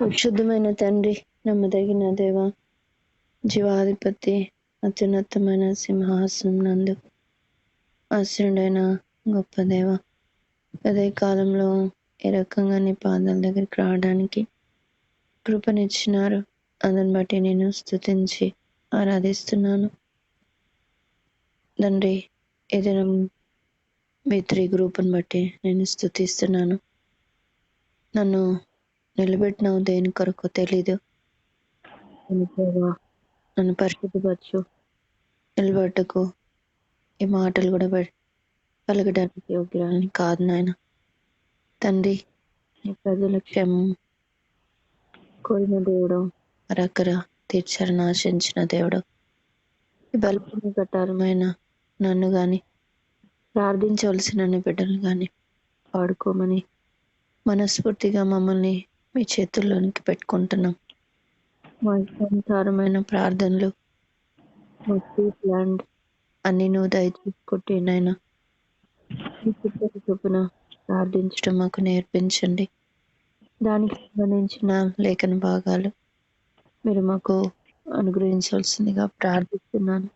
పరిశుద్ధమైన తండ్రి, నమ్మదగిన దేవ, జీవాధిపతి, అత్యున్నతమైన సింహాసనం నందు ఆశ్రయుడైన గొప్ప దేవ, అదే కాలంలో ఏ రకంగా నీ పాదాల దగ్గరికి రావడానికి కృపనిచ్చినారు. అందుని బట్టి నేను స్తుతించి ఆరాధిస్తున్నాను తండ్రి. ఏదైనా V3 గ్రూప్ని బట్టి నేను స్తుతిస్తున్నాను. నన్ను నిలబెట్టినావు దేని కొరకు తెలీదు. నన్ను పరిశుద్ధపరచు, నిలబెట్టకు. ఈ మాటలు కూడా పలకడానికి యోగ్యురాలని కాదు నాయన తండ్రి. నీ ప్రజల క్షేమం కోరిన దేవుడు, రకర తీర్చారని ఆశించిన దేవుడు, ఈ బలమైన కట్టారమైన నన్ను గాని ప్రార్థించవలసిన బిడ్డలు గాని వాడుకోమని మనస్ఫూర్తిగా మమ్మల్ని మీ చేతుల్లోనికి పెట్టుకుంటున్నాం. మా సంసారమైన ప్రార్థనలు, మా స్వీట్ ల్యాండ్ అన్ని నువ్వు దయచేసుకుంటే నాయన మీ చిత్తపు చొప్పున ప్రార్థించడం మాకు నేర్పించండి. దానికి సంబంధించిన లేఖన భాగాలు మీరు మాకు అనుగ్రహించవలసిందిగా ప్రార్థిస్తున్నాను.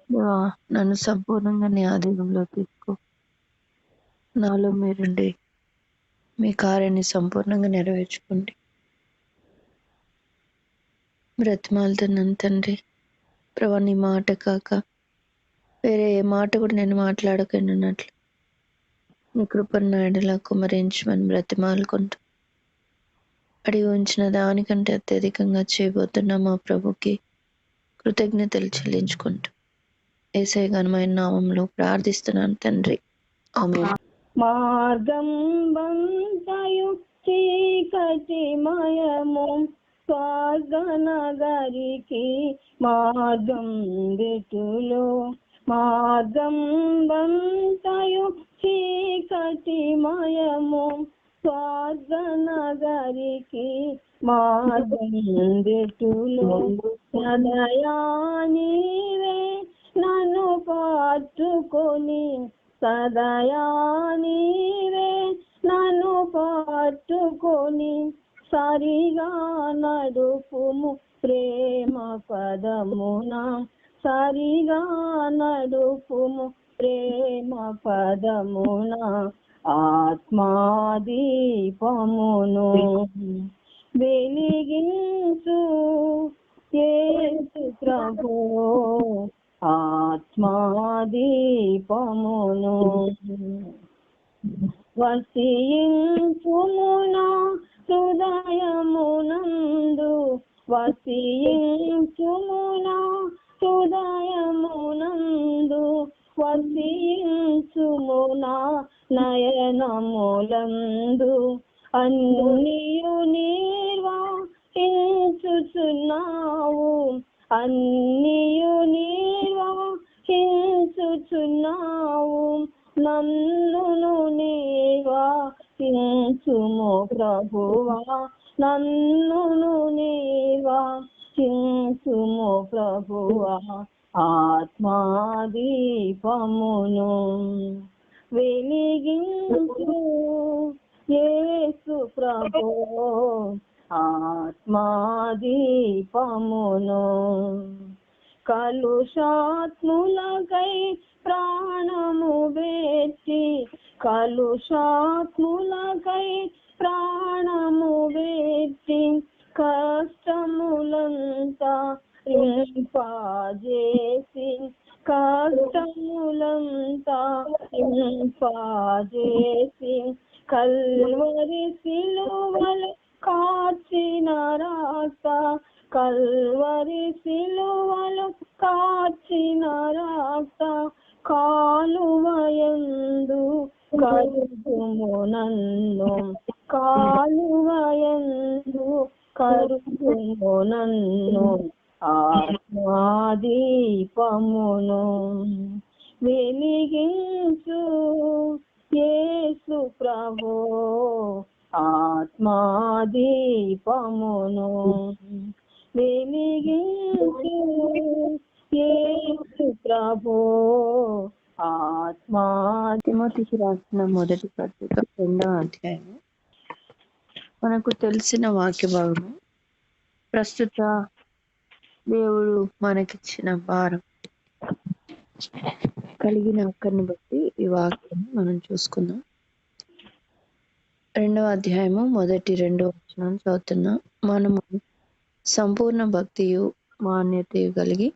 దేవా, నన్ను సంపూర్ణంగా నీ ఆధీనంలో తీసుకో. నాలో మీరుండి మీ కార్యాన్ని సంపూర్ణంగా నెరవేర్చుకోండి. బ్రతిమాలుతున్నాను తండ్రి. ప్రభా, నీ మాట కాక వేరే ఏ మాట కూడా నేను మాట్లాడకనున్నట్లు నీ కృపను నా ఎడల కుమరించమని బ్రతిమాలుకుంటూ అడిగి ఉంచిన దానికంటే అత్యధికంగా చేయబోతున్నా మా ప్రభుకి కృతజ్ఞతలు చెల్లించుకుంటూ యేసయ్య ఘనమైన నామంలో ప్రార్థిస్తున్నాను తండ్రి. ఆమేన్. మార్గం వంతయు చీకటిమయము స్వర్గనగరికి మార్గం వెతులో. మార్గం వంతయు చీకటిమయము స్వర్గనగరికి మార్గం వెతులో. సదయా నీవే నన్ను పట్టుకొని, సదయా నీవే నన్ను పట్టుకొని సరిగా నడుపుము ప్రేమ పదమున, సరిగా నడుపుము ప్రేమ పదమున. ఆత్మాదీపమును వెలిగించు యేసు ప్రభు, ఆత్మాదీపమును వసించుమునా హృదయమునందు, వసించుమునా హృదయమునందు, వసించుమునా నయనములందు. అన్నియు నిర్వహించుచున్నావు, అన్నియు నిర్వహించుచున్నావు. నన్నును నిర్వహించుము ప్రభువా, నన్నును నిర్వహించుము ప్రభువా. ఆత్మాదీపమును వెలిగించు యేసు ప్రభు, ఆత్మాదీపమును. కలుషాత్ములకై ప్రాణము పెట్టి, కలుషాత్ములకై ప్రాణము పెట్టి కష్టములంతా ఇంపాజేసి, కష్టములంతా ఇంపాజేసి కల్వరి సిలువలు కార్చిన రాత, కల్వరి సిలువలు కార్చిన రాత. కాలువయందు కరుగుము నన్ను, కాలువయందు కరుగుము నన్ను. ఆత్మాదీపమును వెలిగించు యేసు ప్రభు, ఆత్మాదీపమును వెలిగించు యేసు ప్రభు, ఆత్మా. తిమోతికి రాసిన మొదటి పత్రిక 2వ అధ్యాయం మనకు తెలిసిన వాక్య భాగము ప్రస్తుత దేవుడు మనకిచ్చిన భారం కలిగిన అక్కర్ని బట్టి ఈ వాక్యాన్ని మనం చూసుకుందాం. 2వ అధ్యాయము 1-2 వచనం చదువుతున్నా. మనము సంపూర్ణ భక్తియు మాన్యతయు కలిగి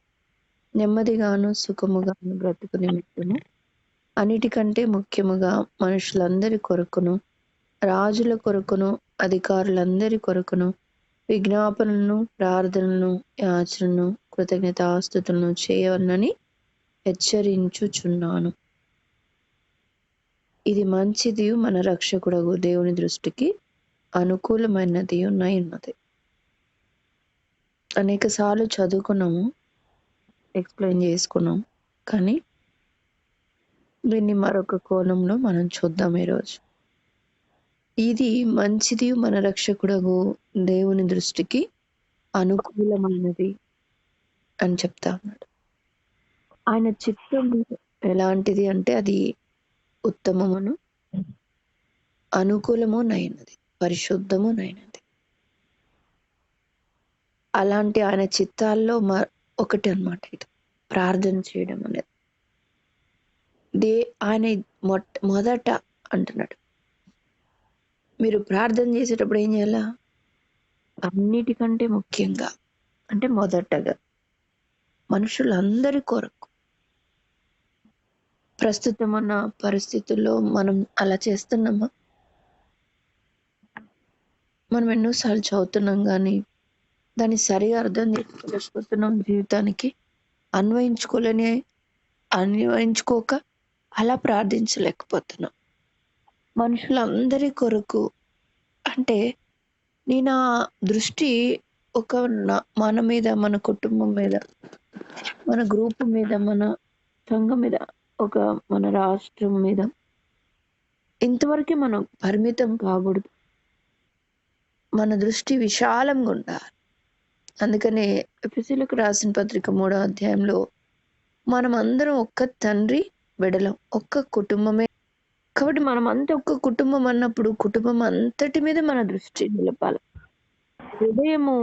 నెమ్మదిగాను సుఖముగాను బ్రతుకు నిమిత్తము అన్నిటికంటే ముఖ్యముగా మనుషులందరి కొరకును రాజుల కొరకును అధికారులందరి కొరకును విజ్ఞాపనలను ప్రార్థనలను యాచనను కృతజ్ఞతాస్తుతులను చేయవలనని హెచ్చరించుచున్నాను. ఇది మంచిది, మన రక్షకుడగు దేవుని దృష్టికి అనుకూలమైనది ఉన్నది. అనేక సార్లు చదువుకున్నాము, ఎక్స్ప్లెయిన్ చేసుకున్నాం, కానీ దీన్ని మరొక కోణంలో మనం చూద్దాం ఈరోజు. ఇది మంచిది, మన రక్షకుడగు దేవుని దృష్టికి అనుకూలమైనది అని చెప్తా ఉన్నాడు. ఆయన చిత్తం ఎలాంటిది అంటే అది ఉత్తమమును అనుకూలము నైనది, పరిశుద్ధము నైనది. అలాంటి ఆయన చిత్తాల్లో ఒకటి అన్నమాట ఇది ప్రార్థన చేయడం అనేది. ఆయన మొదట అంటున్నాడు, మీరు ప్రార్థన చేసేటప్పుడు ఏం చేయాలా? అన్నిటికంటే ముఖ్యంగా అంటే మొదటగా మనుషులందరి కొరకు. ప్రస్తుతం ఉన్న పరిస్థితుల్లో మనం అలా చేస్తున్నామా? మనం ఎన్నోసార్లు చదువుతున్నాం కానీ దాన్ని సరిగా అర్థం చేసుకోలేకపోతున్నాం. జీవితానికి అన్వయించుకోక అలా ప్రార్థించలేకపోతున్నాం. మనుషులందరి కొరకు అంటే నేను ఆ దృష్టి ఒక మన మీద, మన కుటుంబం మీద, మన గ్రూప్ మీద, మన సంఘం మీద, మన రాష్ట్రం మీద ఇంతవరకే మనం పరిమితం కాకూడదు. మన దృష్టి విశాలంగా ఉండాలి. అందుకనే ఎఫెసీయులకు రాసిన పత్రిక 3వ అధ్యాయంలో మనం అందరం ఒక్క తండ్రి బిడ్డలం, ఒక్క కుటుంబమే. కాబట్టి మనం అంతా ఒక్క కుటుంబం అన్నప్పుడు కుటుంబం అంతటి మీద మన దృష్టి నిలపాలి. హృదయము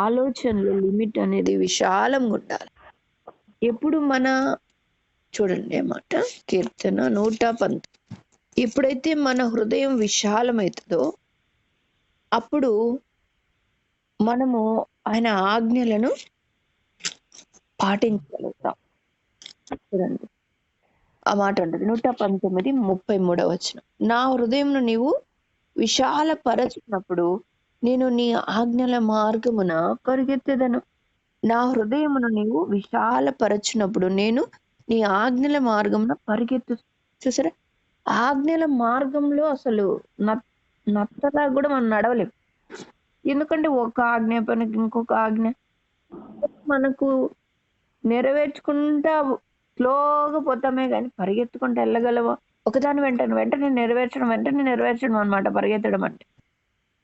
ఆలోచనలు లిమిట్ అనేది విశాలంగా ఉండాలి. ఎప్పుడు చూడండి ఏమాట, కీర్తన 119. ఎప్పుడైతే మన హృదయం విశాలమవుతుందో అప్పుడు మనము ఆయన ఆజ్ఞలను పాటించగలుగుతాం. చూడండి ఆ మాట ఉంటుంది 119:33 వచనం. నా హృదయంను నీవు విశాలపరచినప్పుడు నేను నీ ఆజ్ఞల మార్గమున పరిగెత్తెదను. నా హృదయమును నీవు విశాలపరచినప్పుడు నేను నీ ఆజ్ఞల మార్గమున పరిగెత్తు. చూసారా, ఆజ్ఞల మార్గంలో అసలు నత్తలా కూడా మనం నడవలేం. ఎందుకంటే ఒక ఆజ్ఞ పనికి ఇంకొక ఆజ్ఞ మనకు నెరవేర్చుకుంటా స్లోగా పోతామే కానీ పరిగెత్తుకుంటూ వెళ్ళగలవా? ఒకదాని వెంటనే నెరవేర్చడం అనమాట పరిగెత్తడం అంటే.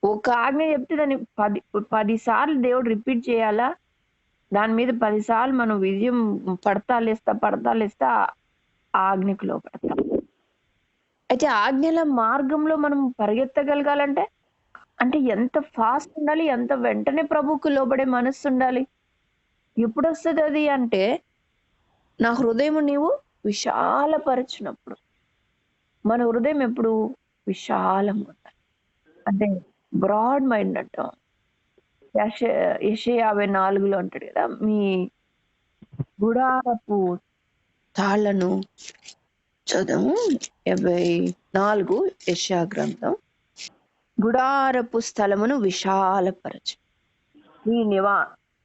ఒక ఆజ్ఞ చెప్తే దాన్ని 10 సార్లు దేవుడు రిపీట్ చేయాలా, దాని మీద 10 సార్లు మనం విజయం పడతాలేస్తా ఆజ్ఞకు లోపడతాం. అయితే ఆజ్ఞల మార్గంలో మనం పరిగెత్తగలగాలంటే అంటే ఎంత ఫాస్ట్ ఉండాలి, ఎంత వెంటనే ప్రభువుకు లోబడే మనస్సు ఉండాలి. ఎప్పుడు వస్తుంది అది అంటే నా హృదయం నీవు విశాలపరచినప్పుడు. మన హృదయం ఎప్పుడు విశాలంగా ఉండాలి, అంటే బ్రాడ్ మైండ్ అంటాం. యెషయా 54లో అంటాడు కదా, మీ గుడారపు తాళ్లను చదువు. 54 యెషయా గ్రంథం. గుడారపు స్థలమును విశాలపరచు, నీ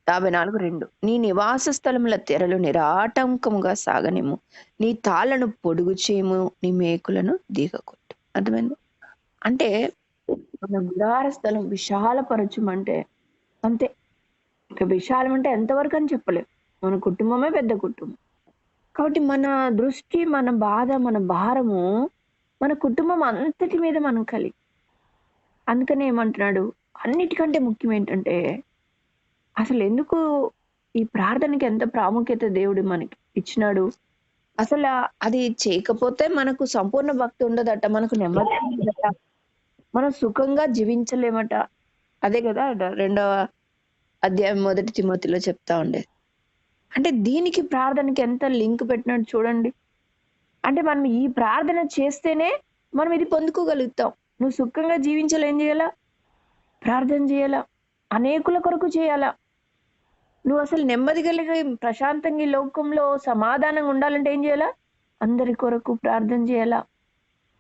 54:2 నీ నివాస స్థలముల తెరలు నిరాటంకముగా సాగనిము, నీ తాళ్లను పొడుగు చేయము, నీ మేకులను దిగకొట్టు. అర్థమైంది? అంటే మన గుడార స్థలం విశాలపరచమంటే అంతే. ఇక విశాలం అంటే ఎంతవరకు అని చెప్పలేం. మన కుటుంబమే పెద్ద కుటుంబం. కాబట్టి మన దృష్టి, మన బాధ, మన భారము మన కుటుంబం అంతటి మీద మనం కలిగి. అందుకనే ఏమంటున్నాడు, అన్నిటికంటే ముఖ్యం ఏంటంటే అసలు ఎందుకు ఈ ప్రార్థనకి ఎంత ప్రాముఖ్యత దేవుడు మనకి ఇచ్చినాడు. అసలు అది చేయకపోతే మనకు సంపూర్ణ భక్తి ఉండదట, మనకు నెమ్మది ఉండదట. మనం సుఖంగా జీవించలేమట. అదే కదా 2వ అధ్యాయం 1 తిమోతిలో చెప్తా ఉండేది. అంటే దీనికి ప్రార్థనకి ఎంత లింక్ పెట్టినట్టు చూడండి. అంటే మనం ఈ ప్రార్థన చేస్తేనే మనం ఇది పొందుకోగలుగుతాం. నువ్వు సుఖంగా జీవించాలి ఏం చేయాలా? ప్రార్థన చేయాలా, అనేకుల కొరకు చేయాలా. నువ్వు అసలు నెమ్మది కలిగి ప్రశాంతంగా ఈ లోకంలో సమాధానంగా ఉండాలంటే ఏం చేయాలా? అందరి కొరకు ప్రార్థన చేయాలా,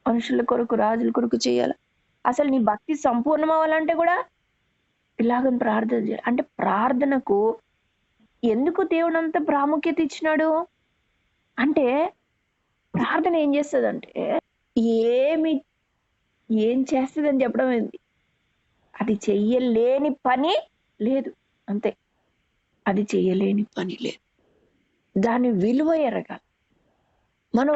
మనుషుల కొరకు, రాజుల కొరకు చేయాలా. అసలు నీ భక్తి సంపూర్ణం అవ్వాలంటే కూడా ఇలాగని ప్రార్థన చేయాలి. అంటే ప్రార్థనకు ఎందుకు దేవుడు అంత ప్రాముఖ్యత ఇచ్చినాడు అంటే, ప్రార్థన ఏం చేస్తుందంటే ఏమి ఏం చేస్తుందని చెప్పడం ఏంది, అది చెయ్యలేని పని లేదు, అంతే. అది చెయ్యలేని పని లేదు. దాని విలువ ఎరగాలి. మనం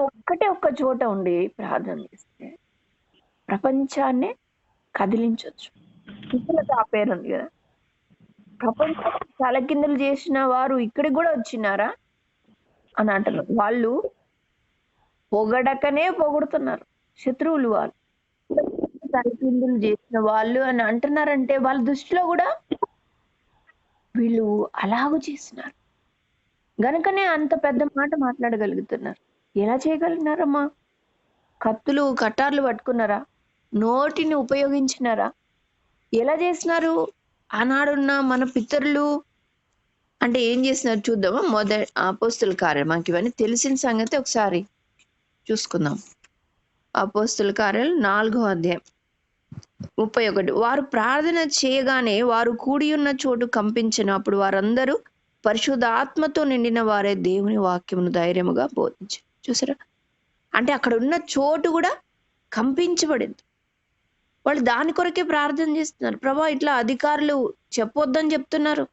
ఒక్క చోట ఉండి ప్రార్థన చేస్తే ప్రపంచాన్ని కదిలించవచ్చు. సుశీలత ఆ పేరు ఉంది కదా, ప్రపంచాన్ని తలకిందులు చేసిన వారు ఇక్కడికి కూడా వచ్చినారా అని అంటున్నారు. వాళ్ళు పొగడకనే పొగుడుతున్నారు, శత్రువులు వాళ్ళు. తలకిందులు చేసిన వాళ్ళు అని అంటున్నారంటే వాళ్ళ దృష్టిలో కూడా వీళ్ళు అలాగూ చేస్తున్నారు గనుకనే అంత పెద్ద మాట మాట్లాడగలుగుతున్నారు. ఎలా చేయగలిగినారమ్మా? కత్తులు కటార్లు పట్టుకున్నారా? నోటిని ఉపయోగించినారా? ఎలా చేసినారు? ఆనాడున్న మన పితరులు అంటే ఏం చేసినారు చూద్దామా. అపోస్తుల కార్యాలు, మనకి ఇవన్నీ తెలిసిన సంగతి ఒకసారి చూసుకుందాం. అపోస్తుల కార్యాలు 4వ అధ్యాయం 31. వారు ప్రార్థన చేయగానే వారు కూడి ఉన్న చోటు కంపించినప్పుడు వారందరూ పరిశుద్ధాత్మతో నిండిన వారే దేవుని వాక్యమును ధైర్యముగా బోధించారు. చూసారా? అంటే అక్కడ ఉన్న చోటు కూడా కంపించబడింది. వాళ్ళు దాని కొరకే ప్రార్థన చేస్తున్నారు. ప్రభా, ఇట్లా అధికారులు చెప్పొద్దని చెప్తున్నారు,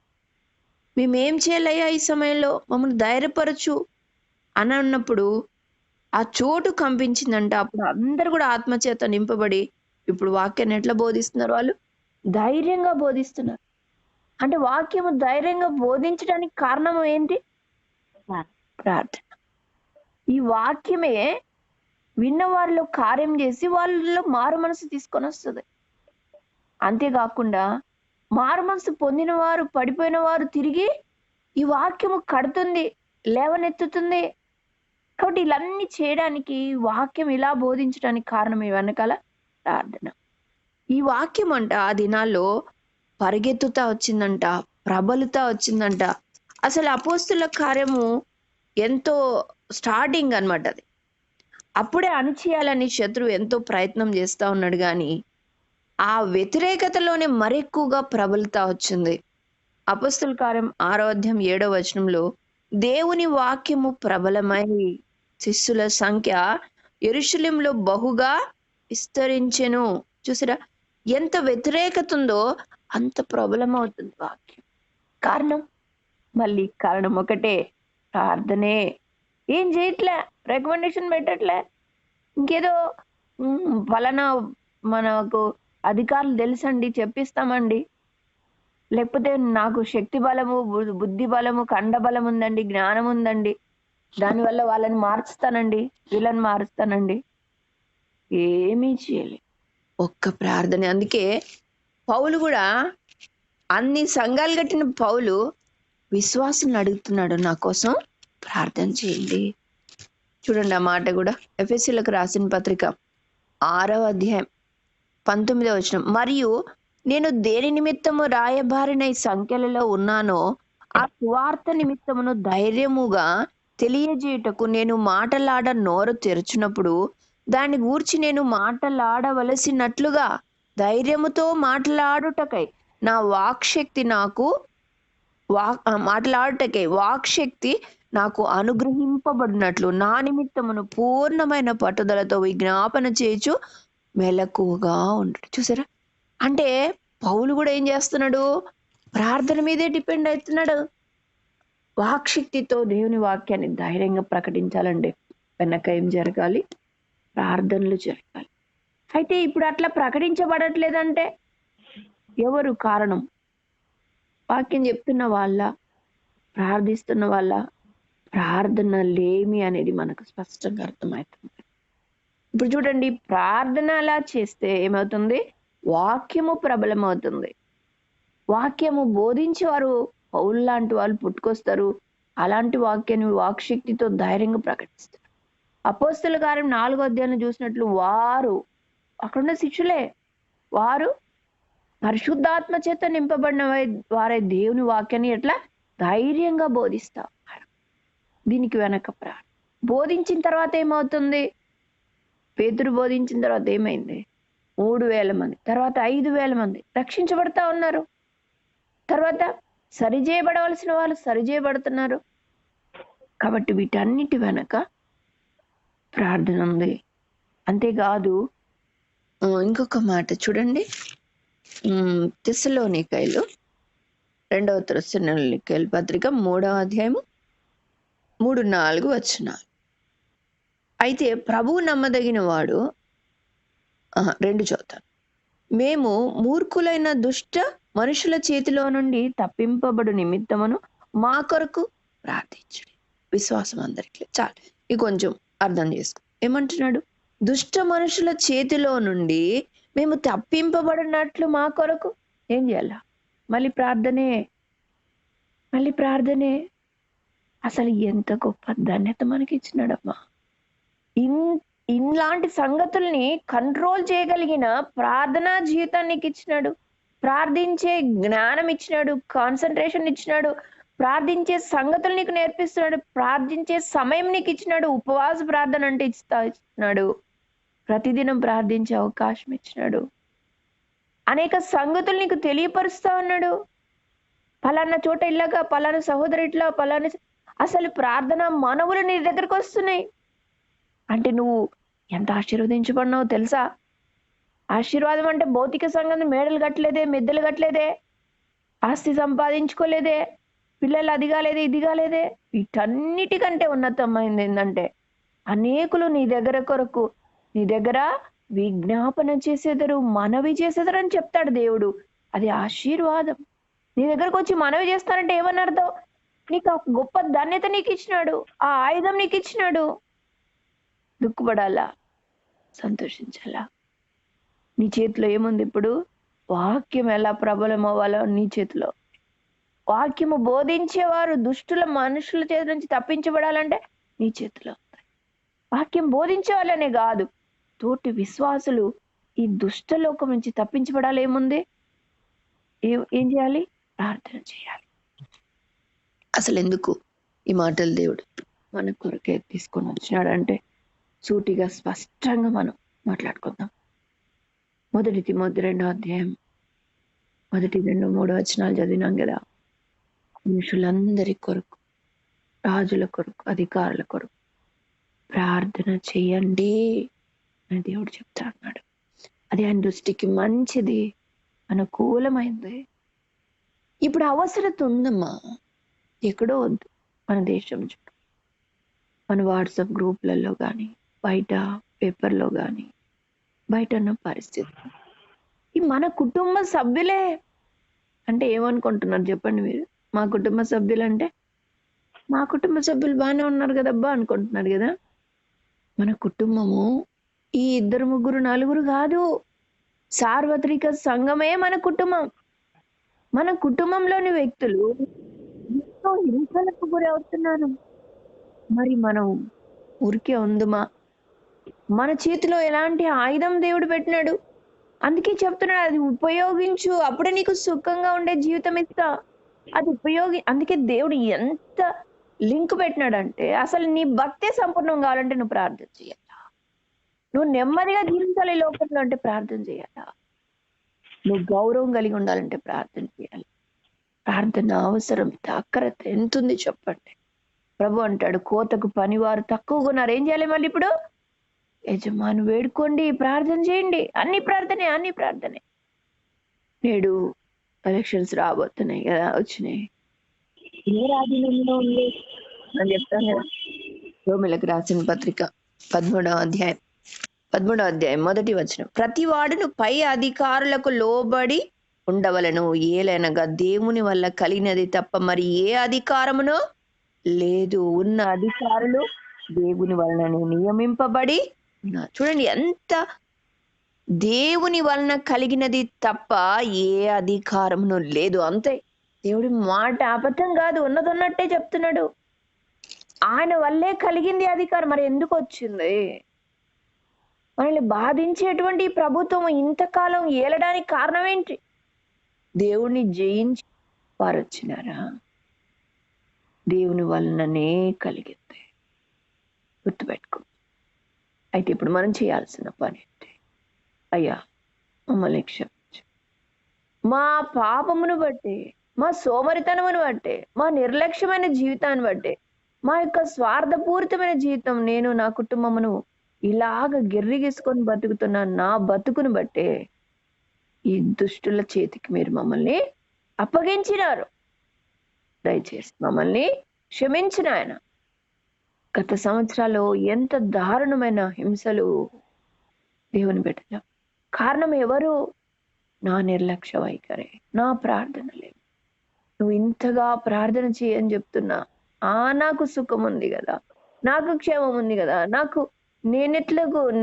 మేమేం చేయాలయ్యా ఈ సమయంలో, మమ్మల్ని ధైర్యపరచు అని అన్నప్పుడు ఆ చోటు కంపించిందంట. అప్పుడు అందరు కూడా ఆత్మచేత నింపబడి ఇప్పుడు వాక్యాన్ని ఎట్లా బోధిస్తున్నారు? వాళ్ళు ధైర్యంగా బోధిస్తున్నారు. అంటే వాక్యము ధైర్యంగా బోధించడానికి కారణం ఏంటి? ప్రార్థన. ఈ వాక్యమే విన్న వారిలో కార్యం చేసి వాళ్ళలో మారు మనసు తీసుకొని వస్తుంది. అంతేకాకుండా మారు మనసు పొందిన వారు, పడిపోయిన వారు తిరిగి ఈ వాక్యము కడుతుంది, లేవనెత్తుతుంది. కాబట్టి ఇవన్నీ చేయడానికి వాక్యం ఇలా బోధించడానికి కారణం వెనకాల ప్రార్థన. ఈ వాక్యం అంట ఆ దినాల్లో పరిగెత్తుతా వచ్చిందంట, ప్రబలుతా వచ్చిందంట. అసలు అపోస్తుల కార్యము ఎంతో స్టార్టింగ్ అన్నమాట అది. అప్పుడే అణిచేయాలని శత్రువు ఎంతో ప్రయత్నం చేస్తా ఉన్నాడు, కానీ ఆ వ్యతిరేకతలోనే మరెక్కువగా ప్రబలుతా వచ్చింది. అపోస్తుల కార్యం 6వ అధ్యాయం 7వ వచనంలో దేవుని వాక్యము ప్రబలమై శిష్యుల సంఖ్య యెరూషలేములో బహుగా విస్తరించెను. చూసారా? ఎంత వ్యతిరేకత ఉందో అంత ప్రబలం అవుతుంది వాక్యం. కారణం ఒకటే, ప్రార్థనే. ఏం చేయట్లే, రికమెండేషన్ పెట్టట్లే, ఇంకేదో ఫలానా మనకు అధికారులు తెలుసండి చెప్పిస్తామండి, లేకపోతే నాకు శక్తి బలము, బుద్ధి బలము, కండ బలం ఉందండి, జ్ఞానం ఉందండి, దానివల్ల వాళ్ళని మార్చుతానండి, వీళ్ళని మారుస్తానండి. ఏమీ చేయలేదు, ఒక్క ప్రార్థన. అందుకే పౌలు కూడా అన్ని సంఘాలు కట్టిన పౌలు విశ్వాసం అడుగుతున్నాడు, నా కోసం ప్రార్థన చేయండి. చూడండి ఆ మాట కూడా. ఎఫెసీయులకు రాసిన పత్రిక 6వ అధ్యాయం 19వ వచనం. మరియు నేను దేని నిమిత్తము రాయబారిన ఈ సంఖ్యలలో ఉన్నానో ఆ సువార్త నిమిత్తమును ధైర్యముగా తెలియజేయుటకు నేను మాటలాడ నోరు తెరచినప్పుడు దాన్ని గూర్చి నేను మాటలాడవలసినట్లుగా ధైర్యముతో మాట్లాడుటకై నా వాక్శక్తి నాకు మాట్లాడుటకై వాక్శక్తి నాకు అనుగ్రహింపబడినట్లు నా నిమిత్తమును పూర్ణమైన పట్టుదలతో విజ్ఞాపన చేయుచు మెలకువగా ఉంటాడు. చూసారా? అంటే పౌలు కూడా ఏం చేస్తున్నాడు? ప్రార్థన మీదే డిపెండ్ అవుతున్నాడు. వాక్శక్తితో దేవుని వాక్యాన్ని ధైర్యంగా ప్రకటించాలండి. వెనక ఏం జరగాలి? ప్రార్థనలు జరగాలి. అయితే ఇప్పుడు అట్లా ప్రకటించబడట్లేదంటే ఎవరు కారణం? వాక్యం చెప్తున్న వాళ్ళ, ప్రార్థిస్తున్న వాళ్ళ, ప్రార్థన లేమి అనేది మనకు స్పష్టంగా అర్థమవుతుంది. ఇప్పుడు చూడండి, ప్రార్థన అలా చేస్తే ఏమవుతుంది? వాక్యము ప్రబలమవుతుంది. వాక్యము బోధించేవారు పౌలు లాంటి వాళ్ళు పుట్టుకొస్తారు. అలాంటి వాక్యాన్ని వాక్శక్తితో ధైర్యంగా ప్రకటిస్తారు. అపోస్తల కార్యం 4వ అధ్యాయం చూసినట్లు వారు అక్కడున్న శిష్యులే, వారు పరిశుద్ధాత్మ చేత నింపబడిన వారే దేవుని వాక్యాన్ని ఎట్లా ధైర్యంగా బోధిస్తా ఉన్నారు. దీనికి వెనక బోధించిన తర్వాత ఏమవుతుంది? పేతురు బోధించిన తర్వాత ఏమైంది? 3,000 మంది, తర్వాత 5,000 మంది రక్షించబడతా ఉన్నారు. తర్వాత సరిచేయబడవలసిన వాళ్ళు సరిచేయబడుతున్నారు. కాబట్టి వీటన్నిటి వెనక ప్రార్థన ఉంది. అంతేకాదు, ఇంకొక మాట చూడండి, తెస్సలోనికైలు 2వ తెస్సలోనికైలు పత్రిక 3వ అధ్యాయము 3-4 వచనాలు. అయితే ప్రభువు నమ్మదగిన వాడు, 2 చదువుతాను. మేము మూర్ఖులైన దుష్ట మనుషుల చేతిలో నుండి తప్పింపబడు నిమిత్తమును మా కొరకు ప్రార్థించండి. విశ్వాసం అందరికీ చాలు. ఇది కొంచెం అర్థం చేసుకో. ఏమంటున్నాడు? దుష్ట మనుషుల చేతిలో నుండి మేము తప్పింపబడినట్లు మా కొరకు ఏం చేయాల? మళ్ళీ ప్రార్థనే. అసలు ఎంత గొప్ప ధన్యత మనకి ఇచ్చినాడమ్మా. ఇలాంటి సంగతుల్ని కంట్రోల్ చేయగలిగిన ప్రార్థనా జీవితాన్ని నీకు ఇచ్చినాడు. ప్రార్థించే జ్ఞానం ఇచ్చినాడు, కాన్సన్ట్రేషన్ ఇచ్చినాడు, ప్రార్థించే సంగతులు నీకు నేర్పిస్తున్నాడు, ప్రార్థించే సమయం నీకు ఇచ్చినాడు, ఉపవాస ప్రార్థన అంటే ఇచ్చినాడు, ప్రతిదినం ప్రార్థించే అవకాశం ఇచ్చినాడు, అనేక సంగతులు నీకు తెలియపరుస్తా ఉన్నాడు. పలానా చోట ఇలాగా, పలానా సహోదరు ఇట్లా, పలానా అసలు ప్రార్థన మనవులు నీ దగ్గరకు వస్తున్నాయి అంటే నువ్వు ఎంత ఆశీర్వదించబడినావు తెలుసా? ఆశీర్వాదం అంటే భౌతిక సంగతి మేడలు కట్టలేదే, మిద్దెలు కట్టలేదే, ఆస్తి సంపాదించుకోలేదే, పిల్లలు అది కాలేదే, ఇది కాలేదే. వీటన్నిటికంటే ఉన్నతమైంది ఏంటంటే అనేకులు నీ దగ్గర విజ్ఞాపన చేసేదరు, మనవి చేసేదరు అని చెప్తాడు దేవుడు. అది ఆశీర్వాదం. నీ దగ్గరకు వచ్చి మనవి చేస్తానంటే ఏమని అర్థం? నీకు ఆ గొప్ప ధన్యత నీకు ఇచ్చినాడు, ఆ ఆయుధం నీకు ఇచ్చినాడు. దుఃఖపడాలా? సంతోషించాలా? నీ చేతిలో ఏముంది? ఇప్పుడు వాక్యం ఎలా ప్రబలం అవ్వాలో నీ చేతిలో. వాక్యము బోధించేవారు దుష్టుల మనుషుల చేతి నుంచి తప్పించబడాలంటే నీ చేతిలో. వాక్యం బోధించే వాళ్ళనే కాదు, తోటి విశ్వాసులు ఈ దుష్ట లోకం నుంచి తప్పించబడాలి. ఏముంది? ఏం చేయాలి? ప్రార్థన చేయాలి. అసలు ఎందుకు ఈ మాటలు దేవుడు మన కొరకే తీసుకొని వచ్చినాడు అంటే సూటిగా స్పష్టంగా మనం మాట్లాడుకుందాం. 1 తిమోతి 2వ అధ్యాయం 1, 2, 3 వచనాలు చదివినాం కదా. మనుషులందరి కొరకు, రాజుల కొరకు, అధికారుల కొరకు ప్రార్థన చేయండి అని దేవుడు చెప్తా అన్నాడు. అది ఆయన దృష్టికి మంచిది, అనుకూలమైంది. ఇప్పుడు అవసరత ఉందమ్మా, ఎక్కడో వద్దు, మన దేశం చుట్టూ, మన వాట్సాప్ గ్రూప్లలో కానీ, బయట పేపర్లో కానీ, బయట ఉన్న పరిస్థితి, ఈ మన కుటుంబ సభ్యులే అంటే ఏమనుకుంటున్నారు చెప్పండి మీరు? మా కుటుంబ సభ్యులు అంటే మా కుటుంబ సభ్యులు బాగానే ఉన్నారు కదబ్బా అనుకుంటున్నారు కదా. మన కుటుంబము ఈ 2, 3, 4 కాదు, సార్వత్రిక సంఘమే మన కుటుంబం. మన కుటుంబంలోని వ్యక్తులు ఎంతో హింసలకు గురి అవుతున్నారు. మరి మనం ఊరికే ఉందమా? మన చేతిలో ఎలాంటి ఆయుధం దేవుడు పెట్టినాడు. అందుకే చెప్తున్నాడు, అది ఉపయోగించు, అప్పుడే నీకు సుఖంగా ఉండే జీవితం ఇస్తా. అది అందుకే దేవుడు ఎంత లింక్ పెట్టినాడంటే, అసలు నీ భక్తే సంపూర్ణం కావాలంటే నువ్వు ప్రార్థన చేయాలా. నువ్వు నెమ్మదిగా జీవించాలి లోకంలో అంటే ప్రార్థన చేయాలా. నువ్వు గౌరవం కలిగి ఉండాలంటే ప్రార్థన చేయాలి. ప్రార్థన అవసరం, ఆక్రత ఎంత ఉంది చెప్పండి. ప్రభు అంటాడు, కోతకు పనివారు తక్కువగా ఉన్నారు. ఏం చేయాలి మళ్ళీ ఇప్పుడు? యజమాను వేడుకోండి, ప్రార్థన చేయండి. అన్ని ప్రార్థనే. నేడు ఎలక్షన్స్ రాబోతున్నాయి కదా, వచ్చినాయి. ఏ రాజ్యంలో ఉంది అని చెప్తాను కదా. రోమిలకు రాసిన పత్రిక 13వ అధ్యాయం 1వ వచనం, ప్రతి వాడును పై అధికారులకు లోబడి ఉండవలను, ఏలైనగా దేవుని వల్ల కలిగినది తప్ప మరి ఏ అధికారమునో లేదు. ఉన్న అధికారులు దేవుని వలన నియమింపబడి ఉన్నారు. చూడండి ఎంత దేవుని వలన కలిగినది తప్ప ఏ అధికారమును లేదు. అంతే. దేవుడి మాట అబద్ధం కాదు, ఉన్నదన్నట్టే చెప్తున్నాడు. ఆయన వల్లే కలిగింది అధికారం. మరి ఎందుకు వచ్చింది? మనల్ని బాధించేటువంటి ఈ ప్రభుత్వం ఇంతకాలం ఏలడానికి కారణం ఏంటి? దేవుణ్ణి జయించి వారు వచ్చినారా? దేవుని వలననే కలిగింది. గుర్తుపెట్టుకో. అయితే ఇప్పుడు మనం చేయాల్సిన పని ఏంటి? అయ్యా మమ్మల్ని క్షమించు. మా పాపమును బట్టి, మా సోమరితనమును బట్టి, మా నిర్లక్ష్యమైన జీవితాన్ని బట్టి, మా యొక్క స్వార్థపూరితమైన జీవితం, నేను నా కుటుంబమును ఇలాగ గిర్రిగీసుకొని బతుకుతున్న నా బతుకును బట్టే ఈ దుష్టుల చేతికి మీరు మమ్మల్ని అప్పగించినారు. దయచేసి మమ్మల్ని క్షమించిన ఆయన. గత సంవత్సరాలు ఎంత దారుణమైన హింసలు దేవుని బిడ్డలు. కారణం ఎవరు? నా నిర్లక్ష్య వైఖరి, నా ప్రార్థన లేదు. నువ్వు ఇంతగా ప్రార్థన చేయని చెప్తున్నా, నాకు సుఖం ఉంది కదా, నాకు క్షేమం ఉంది కదా,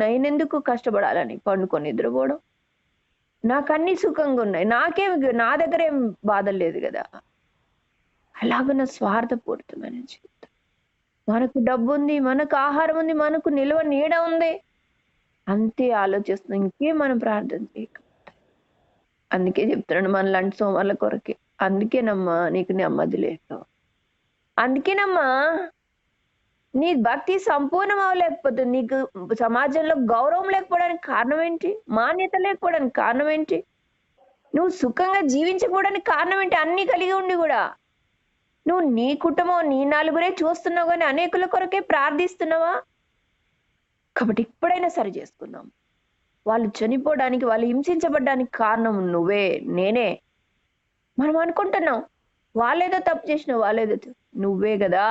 నేనెందుకు కష్టపడాలని పండుకొని నిద్రపోవడం? నాకు అన్ని సుఖంగా ఉన్నాయి, నా దగ్గర ఏం బాధలు లేదు కదా. అలాగున్న స్వార్థపూరితమైన జీవితం. మనకు డబ్బు ఉంది, మనకు ఆహారం ఉంది, మనకు నిల్వ నీడ ఉంది, అంతే ఆలోచిస్తున్నాం. ఇంకేం మనం ప్రార్థన చేయక. అందుకే చెప్తున్నాడు మనలాంటి సోమవార్ల కొరకే. అందుకేనమ్మా నీకు నెమ్మది లేదు. అందుకేనమ్మా నీ భక్తి సంపూర్ణం అవ్వలేకపోతే, నీకు సమాజంలో గౌరవం లేకపోవడానికి కారణం ఏంటి? మాన్యత లేకపోవడానికి కారణం ఏంటి? నువ్వు సుఖంగా జీవించకపోవడానికి కారణం ఏంటి? అన్ని కలిగి ఉండి కూడా నువ్వు నీ కుటుంబం, నీ నలుగురే చూస్తున్నావు కానీ అనేకుల కొరకే ప్రార్థిస్తున్నావా? కాబట్టి ఇప్పుడైనా సరి చేసుకుందాం. వాళ్ళు చనిపోవడానికి, వాళ్ళు హింసించబడ్డానికి కారణం నువ్వే, నేనే. మనం అనుకుంటున్నాం వాళ్ళేదో తప్పు చేసిన, నువ్వే కదా.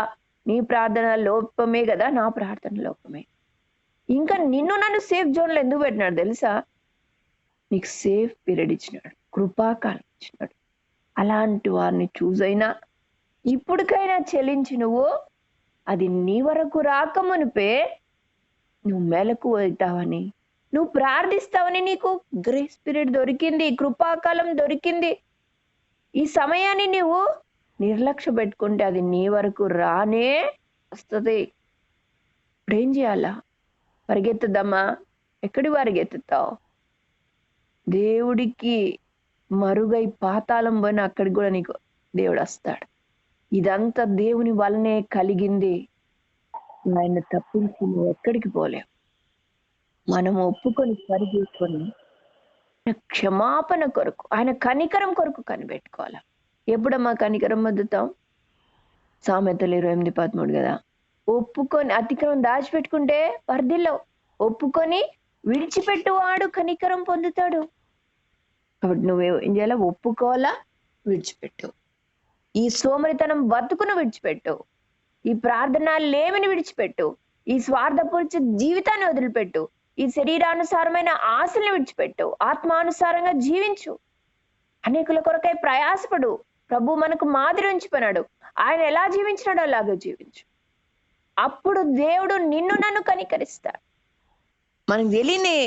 నీ ప్రార్థన లోపమే కదా నా ప్రార్థన లోపమే. ఇంకా నన్ను సేఫ్ జోన్లో ఎందుకు పెట్టినాడు తెలుసా? నీకు సేఫ్ పీరియడ్ ఇచ్చినాడు, కృపాకాలం ఇచ్చినాడు. అలాంటి వారిని చూసైనా ఇప్పటికైనా చెల్లించి నువ్వు అది నీ వరకు రాకమునిపే నువ్వు మెలకు అవుతావని, నువ్వు ప్రార్థిస్తావని, నీకు గ్రేస్ పీరియడ్ దొరికింది, కృపాకాలం దొరికింది. ఈ సమయాన్ని నువ్వు నిర్లక్ష్య పెట్టుకుంటే అది నీ వరకు రానే వస్తుంది. ఇప్పుడేం చేయాలా? పరిగెత్తుదమ్మా? ఎక్కడి పరిగెత్తుతావు? దేవుడికి మరుగై పాతాళం పోయిన అక్కడికి కూడా నీకు దేవుడు వస్తాడు. ఇదంతా దేవుని వల్లనే కలిగింది. ఆయన తప్పించి నువ్వు ఎక్కడికి పోలేవు. మనం ఒప్పుకొని సరి చేసుకొని క్షమాపణ కొరకు, ఆయన కనికరం కొరకు కనిపెట్టుకోవాలి. ఎప్పుడమ్మా కనికరం పొందుతాం? సామెతలు 28:13 కదా. ఒప్పుకొని అతిక్రమం దాచిపెట్టుకుంటే వర్ధిల్లవు, ఒప్పుకొని విడిచిపెట్టువాడు కనికరం పొందుతాడు. కాబట్టి నువ్వేం చేయాలా? ఒప్పుకోవాలా, విడిచిపెట్టు. ఈ సోమరితనం బతుకును విడిచిపెట్టు, ఈ ప్రార్థన లేమిని విడిచిపెట్టు, ఈ స్వార్థపూరిత జీవితాన్ని వదిలిపెట్టు, ఈ శరీరానుసారమైన ఆశల్ని విడిచిపెట్టు, ఆత్మానుసారంగా జీవించు. అనేకుల కొరకై ప్రయాసపడు. ప్రభు మనకు మాదిరి ఉంచిపోయినాడు. ఆయన ఎలా జీవించినాడో అలాగే జీవించు. అప్పుడు దేవుడు నన్ను కనికరిస్తాడు. మనకు తెలియని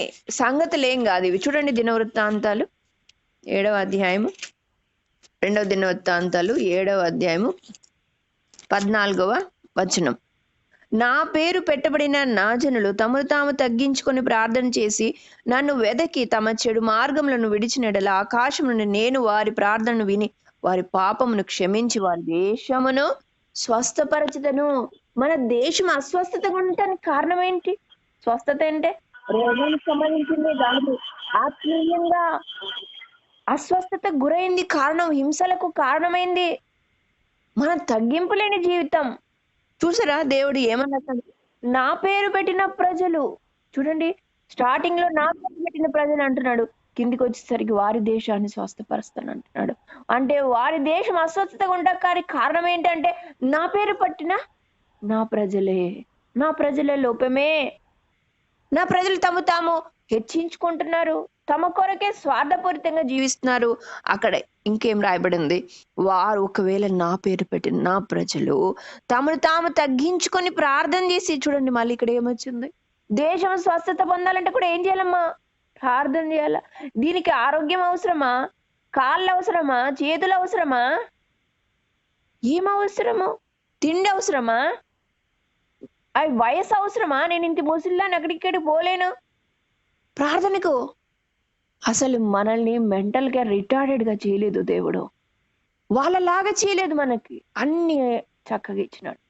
సంగతులు ఏం కాదు ఇవి. చూడండి దినవృత్తాంతాలు 7వ అధ్యాయము, 2వ దినవృత్తాంతాలు 7వ అధ్యాయము 14వ వచనం. నా పేరు పెట్టబడిన నా జనులు తమను తాము తగ్గించుకొని ప్రార్థన చేసి నన్ను వెదకి తమ చెడు మార్గములను విడిచినడల ఆకాశం నుండి నేను వారి ప్రార్థనను విని వారి పాపమును క్షమించి వారి దేశమును స్వస్థపరచుదను. మన దేశం అస్వస్థతగా ఉండటానికి కారణం ఏంటి? స్వస్థత అంటే రోగానికి సంబంధించింది కాదు, ఆత్మీయంగా అస్వస్థత గురైంది. కారణం హింసలకు కారణమైంది మన తగ్గింపు లేని జీవితం. చూసారా దేవుడు ఏమన్నాడు? నా పేరు పెట్టిన ప్రజలు. చూడండి, స్టార్టింగ్ లో నా పేరు పెట్టిన ప్రజలు అంటున్నాడు, కిందికి వచ్చేసరికి వారి దేశాన్ని స్వస్థపరుస్తాను అంటున్నాడు. అంటే వారి దేశం అస్వస్థతగా ఉండడానికి కారణం ఏంటంటే నా పేరు పట్టిన నా ప్రజలే లోపమే. నా ప్రజలు తాము హెచ్చించుకుంటున్నారు, తమ కొరకే స్వార్థపూరితంగా జీవిస్తున్నారు. అక్కడ ఇంకేం రాయబడింది? వారు ఒకవేళ నా పేరు పెట్టిన నా ప్రజలు తమను తాము తగ్గించుకొని ప్రార్థన చేసి, చూడండి మళ్ళీ ఇక్కడ ఏమొచ్చింది? దేశం స్వస్థత పొందాలంటే కూడా ఏం చేయాలమ్మా? ప్రార్థన చేయాల. దీనికి ఆరోగ్యం అవసరమా? కాళ్ళు అవసరమా? చేతులు అవసరమా? ఏం అవసరము? తిండి అవసరమా? అవి వయసు అవసరమా? నేను ఇంత ముసలిదాన్ని అక్కడిక్కడికి పోలేను. ప్రార్థనకు అసలు మనల్ని మెంటల్ గా రిటార్డెడ్ గా చేయలేదు దేవుడు. వాళ్ళలాగా చేయలేదు, మనకి అన్ని చక్కగా ఇచ్చినాడు.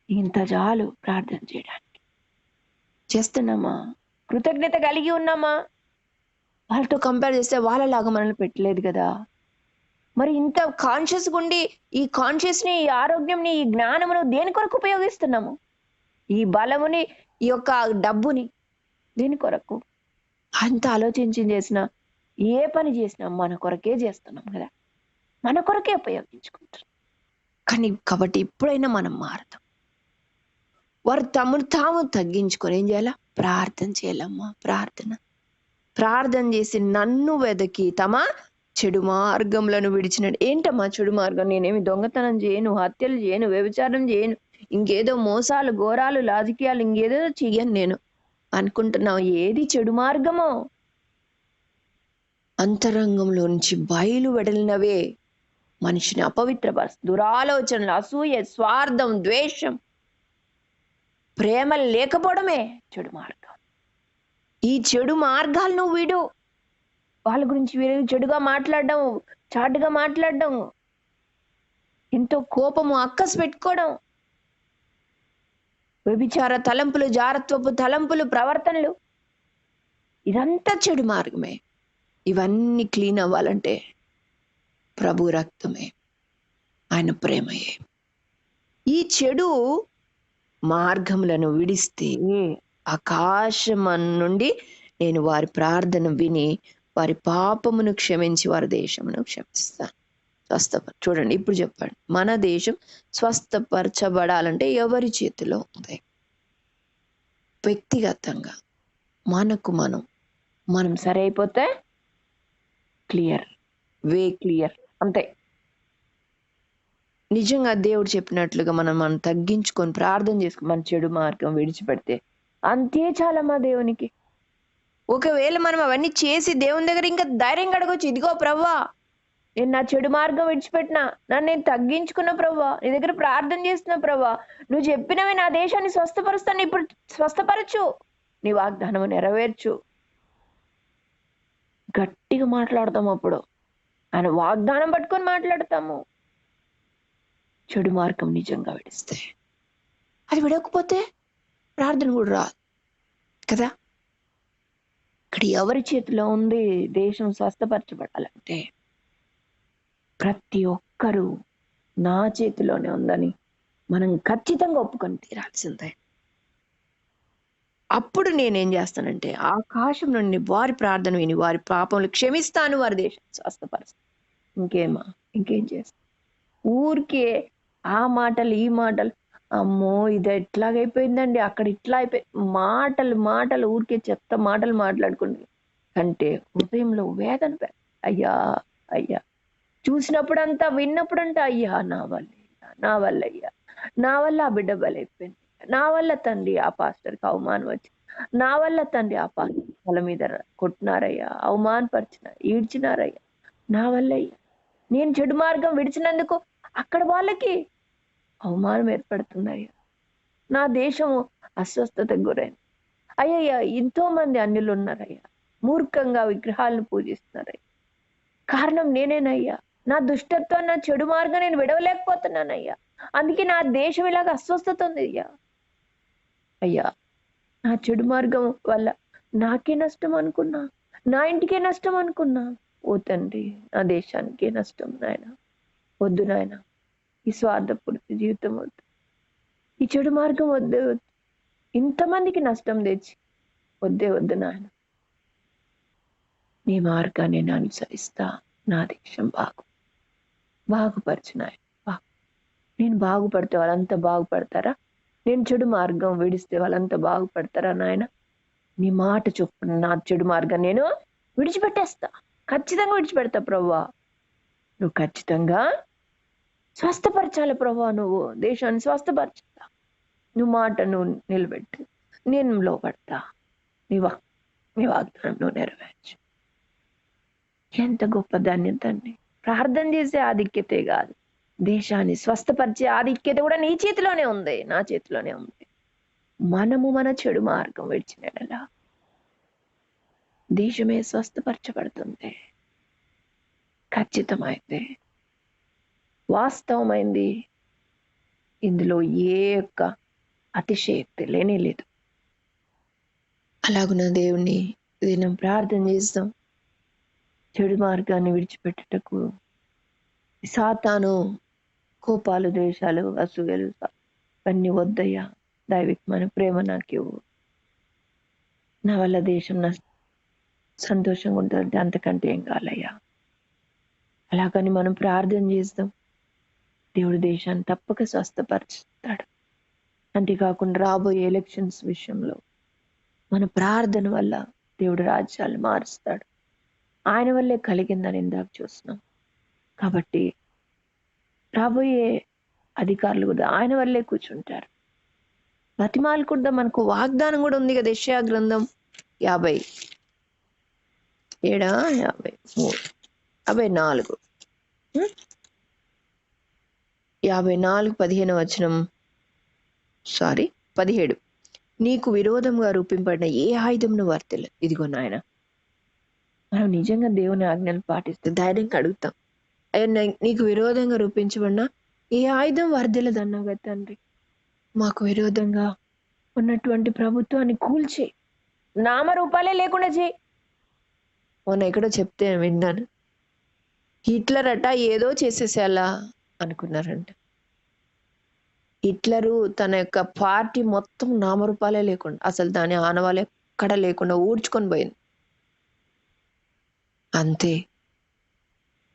ఇంత చాలు ప్రార్థన చేయడానికి. చేస్తున్నామా? కృతజ్ఞత కలిగి ఉన్నామా? వాళ్ళతో కంపేర్ చేస్తే వాళ్ళలాగా మనల్ని పెట్టలేదు కదా. మరి ఇంత కాన్షియస్గా ఉండి ఈ కాన్షియస్ని, ఈ ఆరోగ్యంని, ఈ జ్ఞానమును దేని కొరకు ఉపయోగిస్తున్నాము? ఈ బలముని, ఈ యొక్క డబ్బుని దేని కొరకు? అంత ఆలోచించి చేసిన ఏ పని చేసినా మన కొరకే చేస్తున్నాం కదా, మన కొరకే ఉపయోగించుకుంటున్నాం. కానీ కాబట్టి ఎప్పుడైనా మనం మారుతాం. వారు తమను తాము తగ్గించుకొని ఏం చేయాలా? ప్రార్థన చేయాలమ్మా. ప్రార్థన చేసి నన్ను వెదకి తమ చెడు మార్గంలను విడిచినాడు. ఏంటమ్మా చెడు మార్గం? నేనేమి దొంగతనం చేయను, హత్యలు చేయను, వ్యభిచారం చేయను, ఇంకేదో మోసాలు, ఘోరాలు, రాజకీయాలు ఇంకేదో చెయ్యను నేను అనుకుంటున్నావు. ఏది చెడు మార్గమో? అంతరంగంలో నుంచి బయలు వెడలినవే మనిషిని అపవిత్రపరుస్తు. దురాలోచనలు, అసూయ, స్వార్థం, ద్వేషం, ప్రేమ లేకపోవడమే చెడు మార్గం. ఈ చెడు మార్గాలను వీడు. వాళ్ళ గురించి వీరు చెడుగా మాట్లాడడం, చాటుగా మాట్లాడడం, ఎంతో కోపము, అక్కసు పెట్టుకోవడం, వ్యభిచార తలంపులు, జారత్వపు తలంపులు, ప్రవర్తనలు, ఇదంతా చెడు మార్గమే. ఇవన్నీ క్లీన్ అవ్వాలంటే ప్రభు రక్తమే, ఆయన ప్రేమయే. ఈ చెడు మార్గములను విడిస్తే ఆకాశం నుండి నేను వారి ప్రార్థన విని వారి పాపమును క్షమించి వారి దేశమును క్షమిస్తాను. చూడండి, ఇప్పుడు చెప్పండి, మన దేశం స్వస్థపరచబడాలంటే ఎవరి చేతిలో ఉంది? వ్యక్తిగతంగా మనకు మనం సరైపోతే క్లియర్, వే క్లియర్, అంతే. నిజంగా దేవుడు చెప్పినట్లుగా మనం తగ్గించుకొని ప్రార్థన చేసుకుని మన చెడు మార్గం విడిచిపెడితే అంతే చాలమ్మా దేవునికి. ఒకవేళ మనం అవన్నీ చేసి దేవుని దగ్గర ఇంకా ధైర్యంగా అడగొచ్చు, ఇదిగో ప్రవ్వా, నేను నా చెడు మార్గం విడిచిపెట్టినా, నన్ను నేను తగ్గించుకున్న ప్రవ్వా, నీ దగ్గర ప్రార్థన చేస్తున్నా ప్రవ్వా, నువ్వు చెప్పినవి నా దేశాన్ని స్వస్థపరుస్తాను, ఇప్పుడు స్వస్థపరచు, నీ వాగ్దానము నెరవేర్చు. గట్టిగా మాట్లాడతాము. అప్పుడు ఆయన వాగ్దానం పట్టుకొని మాట్లాడతాము. చెడు మార్గం నిజంగా విడిస్తే, అది విడకపోతే ప్రార్థన కూడా రాదు కదా. ఇక్కడ ఎవరి చేతిలో ఉంది దేశం స్వస్థపరచబడాలంటే? ప్రతి ఒక్కరూ నా చేతిలోనే ఉందని మనం ఖచ్చితంగా ఒప్పుకొని తీరాల్సిందే. అప్పుడు నేనేం చేస్తానంటే ఆకాశం నుండి వారి ప్రార్థన విని వారి పాపములు క్షమిస్తాను, వారి దేశం స్వస్థపరుస్తాను. ఇంకేం చేస్తాను? ఊరికే ఆ మాటలు ఈ మాటలు, అమ్మో ఇది ఎట్లాగైపోయిందండి, అక్కడ ఇట్లా అయిపోయి మాటలు ఊరికే చెత్త మాటలు మాట్లాడుకుంది అంటే హృదయంలో వేదన. అయ్యా అయ్యా, చూసినప్పుడంతా విన్నప్పుడంతా అయ్యా నా వల్ల అయ్యా, నా వల్ల ఆ బిడ్డ బలైపోయింది, నా వల్ల తండ్రి ఆ పాస్టర్కి అవమానం వచ్చింది, నా వల్ల తండ్రి ఆ పాస్టర్ వాళ్ళ మీద కొట్టినారయ్యా, అవమానపరిచినారు, ఈడ్చినారయ్యా, నా వల్ల అయ్యా, నేను చెడు మార్గం విడిచినందుకు అక్కడ వాళ్ళకి అవమానం ఏర్పడుతుందయ్యా, నా దేశము అస్వస్థతకు గురైంది అయ్యయ్యా, ఎంతో మంది అన్యులు ఉన్నారయ్యా, మూర్ఖంగా విగ్రహాలను పూజిస్తున్నారయ్యా, కారణం నేనేనయ్యా, నా దుష్టత్వం, నా చెడు మార్గం నేను విడవలేకపోతున్నానయ్యా, అందుకే నా దేశం ఇలాగ అస్వస్థత ఉంది అయ్యా, నా చెడు మార్గం వల్ల నాకే నష్టం అనుకున్నా, నా ఇంటికే నష్టం అనుకున్నా, ఓ తండ్రి నా దేశానికే నష్టం నాయన, వద్దు నాయన, ఈ స్వార్థపూర్తి జీవితం వద్దు, ఈ చెడు మార్గం వద్దు, ఇంతమందికి నష్టం తెచ్చి వద్దు నాయన, నీ మార్గాన్ని నేను అనుసరిస్తా, నా దేశం బాగుపరచు నాయన. నేను బాగుపడితే వాళ్ళంతా బాగుపడతారా? నేను చెడు మార్గం విడిస్తే వాళ్ళంతా బాగుపడతారా నాయన? నీ మాట చొప్పున నా చెడు మార్గం నేను విడిచిపెట్టేస్తా, ఖచ్చితంగా విడిచిపెడతా ప్రభువా. నువ్వు ఖచ్చితంగా స్వస్థపరచాలి ప్రభువా, నువ్వు దేశాన్ని స్వస్థపరచాల, నువ్వు మాట నువ్వు నిలబెట్టు. నేను లోపడతా, నీ వాగ్దానం నువ్వు నెరవేర్చు. ఎంత గొప్ప ధన్యత అండి. ప్రార్థన చేసే ఆధిక్యతే కాదు, దేశాన్ని స్వస్థపరిచే ఆధిక్యత కూడా నీ చేతిలోనే ఉంది, నా చేతిలోనే ఉంది. మనము మన చెడు మార్గం విడిచినలా దేశమే స్వస్థపరచబడుతుంది. ఖచ్చితమైంది, వాస్తవమైంది. ఇందులో ఏ యొక్క అతిశయక్తి లేనే లేదు. అలాగున దేవుణ్ణి దినం ప్రార్థన చేస్తాం. చెడు మార్గాన్ని విడిచిపెట్టుటకు సాతాను కోపాలు, ద్వేషాలు, అసూయలు అన్నీ వద్దయ్యా. దైవికమైన ప్రేమ నాకు ఇవ్వు. నా వల్ల దేశం సంతోషంగా ఉంటుంది, అంతకంటే ఏం కావాలయ్యా. అలాగని మనం ప్రార్థన చేస్తాం. దేవుడు దేశాన్ని తప్పక స్వస్థపరుస్తాడు. అంతేకాకుండా రాబోయే ఎలక్షన్స్ విషయంలో మన ప్రార్థన వల్ల దేవుడు రాజ్యాలు మారుస్తాడు. ఆయన వల్లే కలిగిందని ఇందాక చూస్తున్నాం. కాబట్టి రాబోయే అధికారులు కూడా ఆయన వల్లే కూర్చుంటారు. బతిమాలకుండా మనకు వాగ్దానం కూడా ఉంది కదా. యెషయా గ్రంథం 17 నీకు విరోధంగా రూపింపడిన ఏ ఆయుధంను వర్తిల్ల. ఇదిగో నాయన, మనం నిజంగా దేవుని ఆజ్ఞలు పాటిస్తే ధైర్యంగా అడుగుతాం, అయ్యా నీకు విరోధంగా రూపించబడిన ఏ ఆయుధం వర్ధిల్లదన్నావు కదా తండ్రి. మాకు విరోధంగా ఉన్నటువంటి ప్రభుత్వాన్ని కూల్చే, నామరూపాలే లేకుండా చేయి. మొన్న ఎక్కడో చెప్తే విన్నాను, హిట్లర్ అట ఏదో చేసేసేలా అనుకున్నారంట. హిట్లరు తన యొక్క పార్టీ మొత్తం నామరూపాలే లేకుండా, అసలు దాని ఆనవాళ్ళు ఎక్కడ లేకుండా ఊడ్చుకొని పోయింది. అంతే,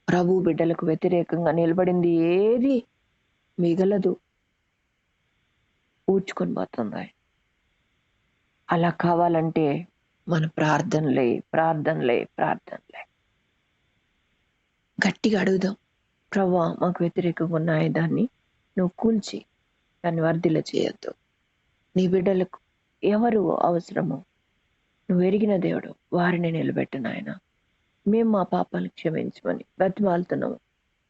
ప్రభు బిడ్డలకు వ్యతిరేకంగా నిలబడింది ఏది మిగలదు, ఊడ్చుకొని పోతుంది. అలా కావాలంటే మన ప్రార్థనలే గట్టిగా అడుగుదాం. ప్రభువా, మాకు వ్యతిరేకంగా ఉన్న ఆయుధాన్ని నువ్వు కూల్చి దాన్ని వర్ధిల్ల చేయొద్దు. నీ బిడ్డలకు ఎవరు అవసరమో నువ్వు ఎరిగిన దేవుడు, వారిని నిలబెట్టు నాయన. మేము మా పాపాలు క్షమించమని బతిమాలుతున్నాము.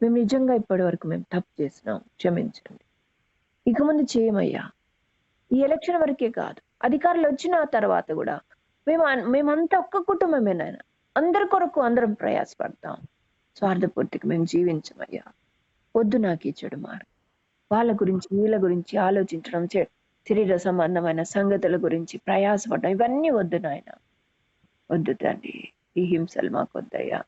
మేము నిజంగా ఇప్పటి వరకు మేము తప్పు చేసినాం, క్షమించండి. ఇక ముందు చేయమయ్యా. ఈ ఎలక్షన్ వరకే కాదు, అధికారులు వచ్చిన తర్వాత కూడా మేమంతా ఒక్క కుటుంబమే నాయన. అందరి కొరకు అందరం ప్రయాసపడతాం. స్వార్థపూర్తికి మేము జీవించమయ్యా. వద్దు నాకు ఈ చెడు మార్గం. వాళ్ళ గురించి వీళ్ళ గురించి ఆలోచించడం, శరీర సంబంధమైన సంగతుల గురించి ప్రయాసపడడం, ఇవన్నీ వద్దు నాయన. వద్దు తండ్రి, ఈ హింసలు మాకు వద్దయ్యా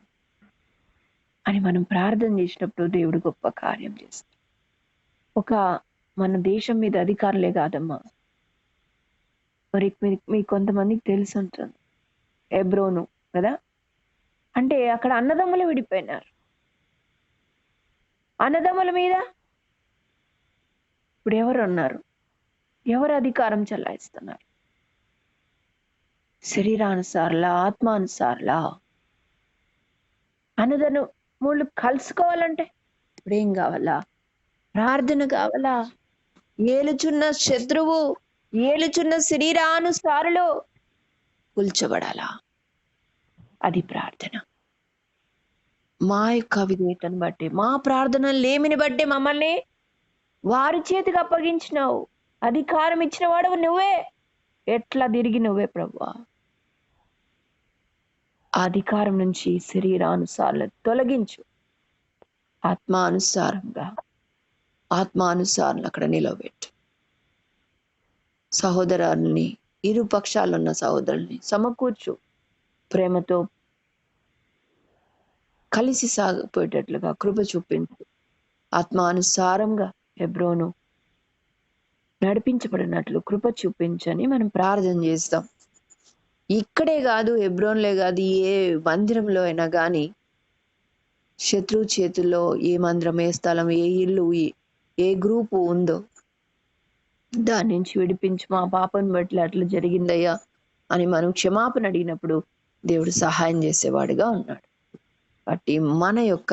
అని మనం ప్రార్థన చేసినప్పుడు దేవుడు గొప్ప కార్యం చేస్తాడు. మన దేశం మీద అధికారులే కాదమ్మా, మరి మీకు కొంతమందికి తెలిసి ఉంటుంది, హెబ్రోను కదా, అంటే అక్కడ అన్నదమ్ములు విడిపోయినారు. అన్నదమ్ముల మీద ఇప్పుడు ఎవరు ఉన్నారు? ఎవరు అధికారం చెలాయిస్తున్నారు? శరీరానుసార్లా, ఆత్మానుసార్లా? అన్నదమ్ములు కలుసుకోవాలంటే ఇప్పుడు ఏం కావాలా? ప్రార్థన కావాలా? ఏలుచున్న శత్రువు, ఏలుచున్న శరీరానుసారులు కూల్చబడాలా? అది ప్రార్థన. మా యొక్క విధేయతను బట్టి, మా ప్రార్థన లేమిని బట్టి మమ్మల్ని వారి చేతికి అప్పగించినావు. అధికారం ఇచ్చిన వాడు నువ్వే. ఎట్లా తిరిగి నువ్వే ప్రభువా. అధికారం నుంచి శరీరానుసారాలు తొలగించు. ఆత్మానుసారం అక్కడ నిలబెట్టు. సహోదరుల్ని, ఇరు పక్షాలున్న సహోదరుల్ని సమకూర్చు. ప్రేమతో కలిసి సాగిపోయేటట్లుగా కృప చూపించు. ఆత్మానుసారంగా హెబ్రోను నడిపించబడినట్లు కృప చూపించని మనం ప్రార్థన చేస్తాం. ఇక్కడే కాదు, హెబ్రోన్లే కాదు, ఏ మందిరంలో అయినా కానీ శత్రువు చేతుల్లో ఏ మందిరం, ఏ స్థలం, ఏ ఇల్లు, ఏ గ్రూపు ఉందో దాని నుంచి విడిపించి, మా పాపను బట్టి అట్లా జరిగిందయ్యా అని మనం క్షమాపణ అడిగినప్పుడు దేవుడు సహాయం చేసేవాడుగా ఉన్నాడు. కాబట్టి మన యొక్క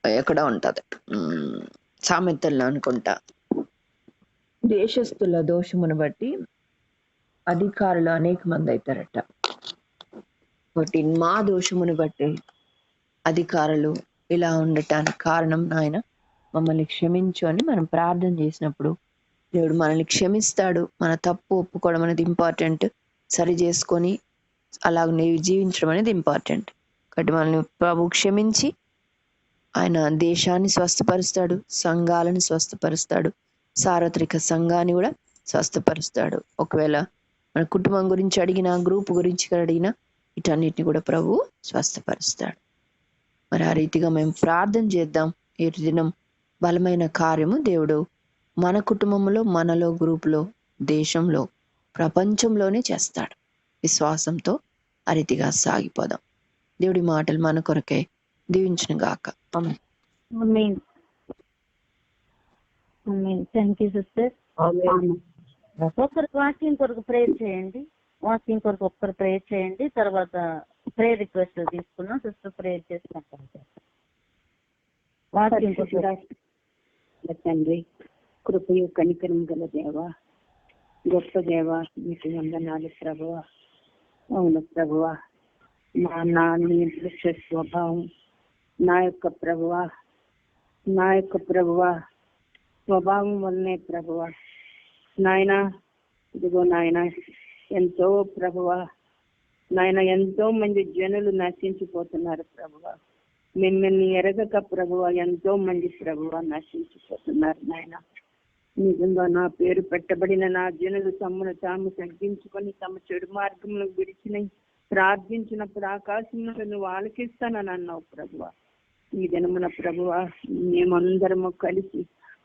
ఎక్కడ ఉంటది, సామెతల్లో అనుకుంటా, దేశస్థుల దోషమును బట్టి అధికారులు అనేక మంది అవుతారట. కాబట్టి మా దోషమును బట్టి అధికారులు ఇలా ఉండటానికి కారణం నాయన మమ్మల్ని క్షమించు అని మనం ప్రార్థన చేసినప్పుడు దేవుడు మనల్ని క్షమిస్తాడు. మన తప్పు ఒప్పుకోవడం అనేది ఇంపార్టెంట్, సరి చేసుకొని అలాగ జీవించడం అనేది ఇంపార్టెంట్. కాబట్టి మనల్ని ప్రభు క్షమించి ఆయన దేశాన్ని స్వస్థపరుస్తాడు, సంఘాలను స్వస్థపరుస్తాడు, సార్వత్రిక సంఘాన్ని కూడా స్వస్థపరుస్తాడు. ఒకవేళ మన కుటుంబం గురించి అడిగినా, గ్రూప్ గురించి అడిగినా వీటన్నిటిని కూడా ప్రభు స్వస్థపరుస్తాడు. మరి ఆ రీతిగా మేము ప్రార్థన చేద్దాం. ఈ దినం బలమైన కార్యము దేవుడు మన కుటుంబంలో, మనలో, గ్రూపులో, దేశంలో, ప్రపంచంలోనే చేస్తాడు. విశ్వాసంతో ఆ రీతిగా సాగిపోదాం. దేవుడి మాటలు మన కొరకే దీవించును గాక. Amen. Amen. Amen. Thank you sister. ఒకరు వాకింగ్ కొరకు ప్రేయర్ చేయండి. వాకింగ్ కొరకు ఒక్కరు ప్రేయర్ చేయండి. తర్వాత ప్రేయర్ రిక్వెస్ట్ తీసుకున్నాం. సిస్టర్ ప్రేయర్ చేసినట్టు వాకింగ్ కొరకు. తండ్రి, కృపయు కనికరం గల దేవ, గొప్ప దేవ, మీకు వందనాలు ప్రభువా. అవును ప్రభువా, నా నిర్లక్ష్య స్వభావం నా యొక్క ప్రభువా స్వభావం వల్లనే ప్రభువా నాయన, ఇదిగో నాయన, ఎంతో ప్రభువా నాయన, ఎంతో మంది జనులు నశించిపోతున్నారు ప్రభువా. మిమ్మల్ని ఎరగక ప్రభువా ఎంతో మంది ప్రభువా నశించిపోతున్నారు నాయన. నిజంగా నా పేరు పెట్టబడిన నా జనులు తమను తాము తగ్గించుకొని తమ చెడు మార్గంలో విడిచిన ప్రార్థించినప్పుడు ఆకాశంలో నువ్వు ఆలకిస్తానని అన్నావు ప్రభువా. ఈ దినమున ప్రభువా మేమందరము కలిసి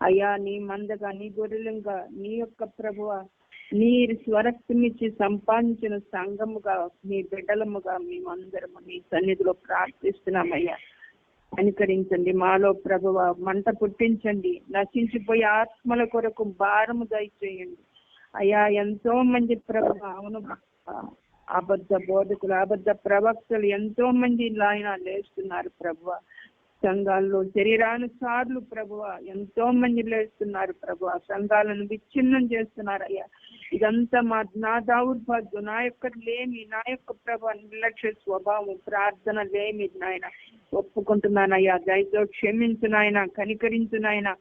అయ్యా నీ మందగా, నీ గొర్రెలుగా, నీ యొక్క ప్రభువా నీ స్వరక్తమిచ్చి సంపాదించిన సంఘముగా, నీ బిడ్డలముగా మేమందరము నీ సన్నిధిలో ప్రార్థిస్తున్నామయ్యా. అనుకరించండి, మాలో ప్రభువా మంట పుట్టించండి, నశించిపోయే ఆత్మల కొరకు భారము దయచేయండి అయ్యా. ఎంతో మంది ప్రభువా, అవును అబద్ధ బోధకులు, అబద్ధ ప్రవక్తలు ఎంతో మంది ఆయన లేస్తున్నారు ప్రభువా. సంఘాల్లో శరీరానుసార్లు ప్రభువా ఎంతో మంది లేస్తున్నారు ప్రభువా. సంఘాలను విచ్ఛిన్నం చేస్తున్నారు అయ్యా. ఇదంతా నా దౌర్భాగ్యం, నా యొక్క లేమి, నా యొక్క ప్రభు నిర్లక్ష్య స్వభావం, ప్రార్థన లేమి నాయన ఒప్పుకుంటున్నానయ్యా. దయతో క్షమించు నాయన, కనికరించు నాయన,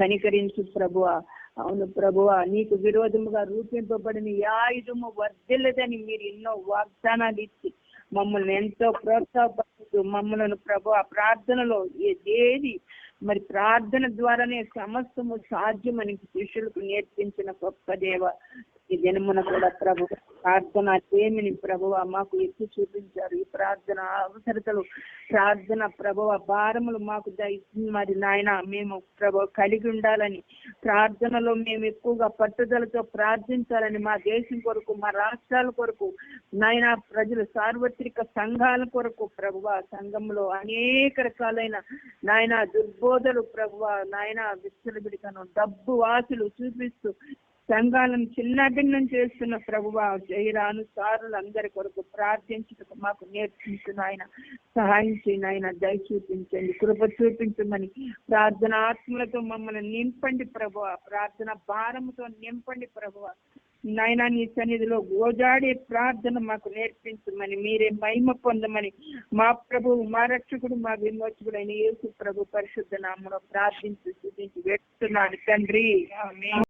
కనికరించు ప్రభువా. అవును ప్రభువా, నీకు విరోధముగా రూపింపబడిన ఈ ఆయుధము వర్ధిల్లదని మీరు ఎన్నో వాగ్దానాలు ఇచ్చి మమ్మల్ని ఎంతో ప్రోత్సాహపడుతూ మమ్మల్ని ప్రభువా ప్రార్థనలో ఏది మరి ప్రార్థన ద్వారానే సమస్తము సాధ్యమని శిష్యులకు నేర్పించిన గొప్ప దేవ. ఈ దినమున కూడా ప్రభు ప్రార్థన ఏమిని ప్రభువ మాకు ఎత్తి చూపించారు. ఈ ప్రార్థన అవసరతలు, ప్రార్థన ప్రభువ భారములు మాకు మరి నాయన మేము ప్రభు కలిగి ఉండాలని, ప్రార్థనలో మేము ఎక్కువగా పట్టుదలతో ప్రార్థించాలని, మా దేశం కొరకు, మా రాష్ట్రాల కొరకు నాయన, ప్రజలు సార్వత్రిక సంఘాల కొరకు ప్రభువ, సంఘంలో అనేక రకాలైన నాయన దుర్బోధలు ప్రభువ నాయన విచ్చలవిడికను డబ్బు వాసులు చూపిస్తూ సంఘాలను చిన్నభిన్నం చేస్తున్న ప్రభువా శరీరానుసారులు అందరి కొరకు ప్రార్థించటకు మాకు నేర్పించిన ఆయన సహాయం చేయని ఆయన దయ చూపించండి, కృప చూపించమని ప్రార్థన ఆత్మలతో మమ్మల్ని నింపండి ప్రభువా, ప్రార్థన భారముతో నింపండి ప్రభువా. నాయనా నీ సన్నిధిలో గోజాడే ప్రార్థన మాకు నేర్పించమని, మీరే మహిమ పొందమని మా ప్రభువు, మా రక్షకుడు, మా విమోచకుడైన యేసు ప్రభు పరిశుద్ధ నామములో ప్రార్థించి స్తుతించి వేడుతున్నాను తండ్రి. ఆమేన్.